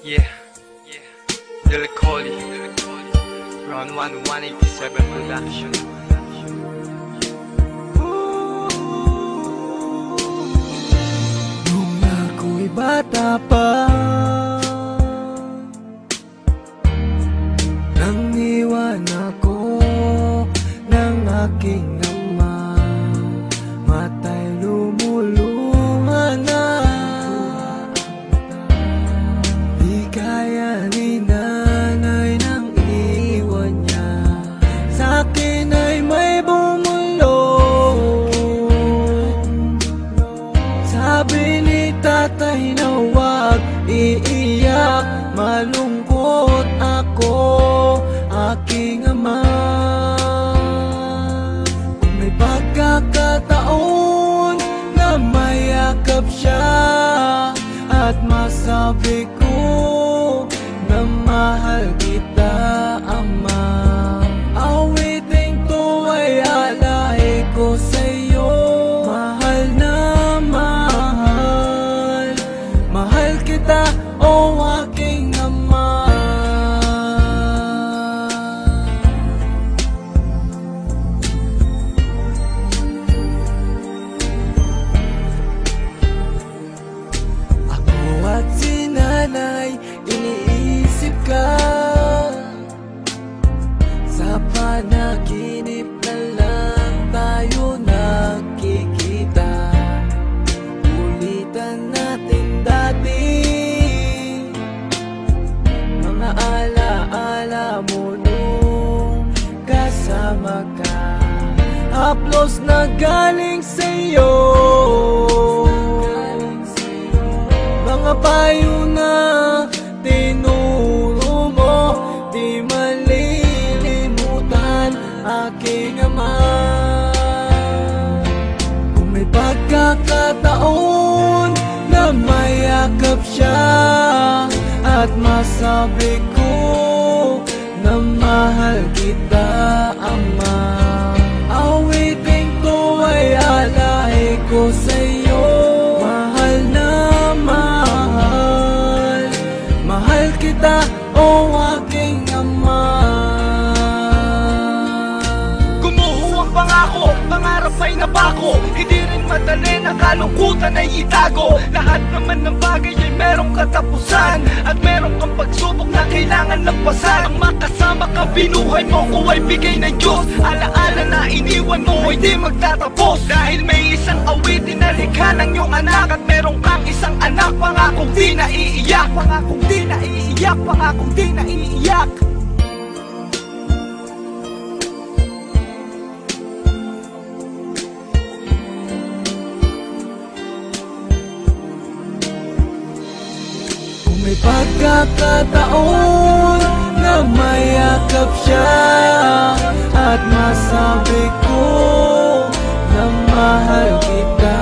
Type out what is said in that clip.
Yeah, Lil Collie, Round 1, 187 Production. Nung ako'y bata pa, nang iwan ako ng aking ama, matay lumuluha na. Di kaya ni nanay nang iwan niya, sa'kin ay may bumulong. Sabi ni tatay na huwag iiyak, malungkot ako, aking ama. Kung may pagkakataon na mayakap siya at masabi ko na mahal kita, ama, awiting to ay alay ko sa'yo. Mahal na mahal, mahal kita, o aking ama. Ako at si nanay, iniisip ka. Sa panaginip na lang tayo nakikita. Ulitan natin dati mga alaala mo nung kasama ka. Haplos na galing sa'yo, mga payo na tinuro mo, di malilimutan, aking ama. Kung may pagkakataon na mayakap siya at masabi ko na mahal kita, ama, awiting to ay alay ko sa'yo. Mahal na mahal, mahal kita, o aking ama. Gumuho ang pangako, pangarap ay nabako. Hindi rin madali na kalungkutan ay itago. Lahat naman ng bagay ay merong katapusan, at merong kang pagsubok na kailangan lampasan. Ang makasama ka, binuhay mo ko ay bigay ng Diyos. Alaala na iniwan mo ay di magtatapos. Dahil may isang awitin na likha ng iyong anak, at merong kang isang anak, pangakong di naiiyak, pangakong di naiiyak, pangakong di naiiyak. Kung may pagkakataon na mayakap siya at masabi ko na mahal kita,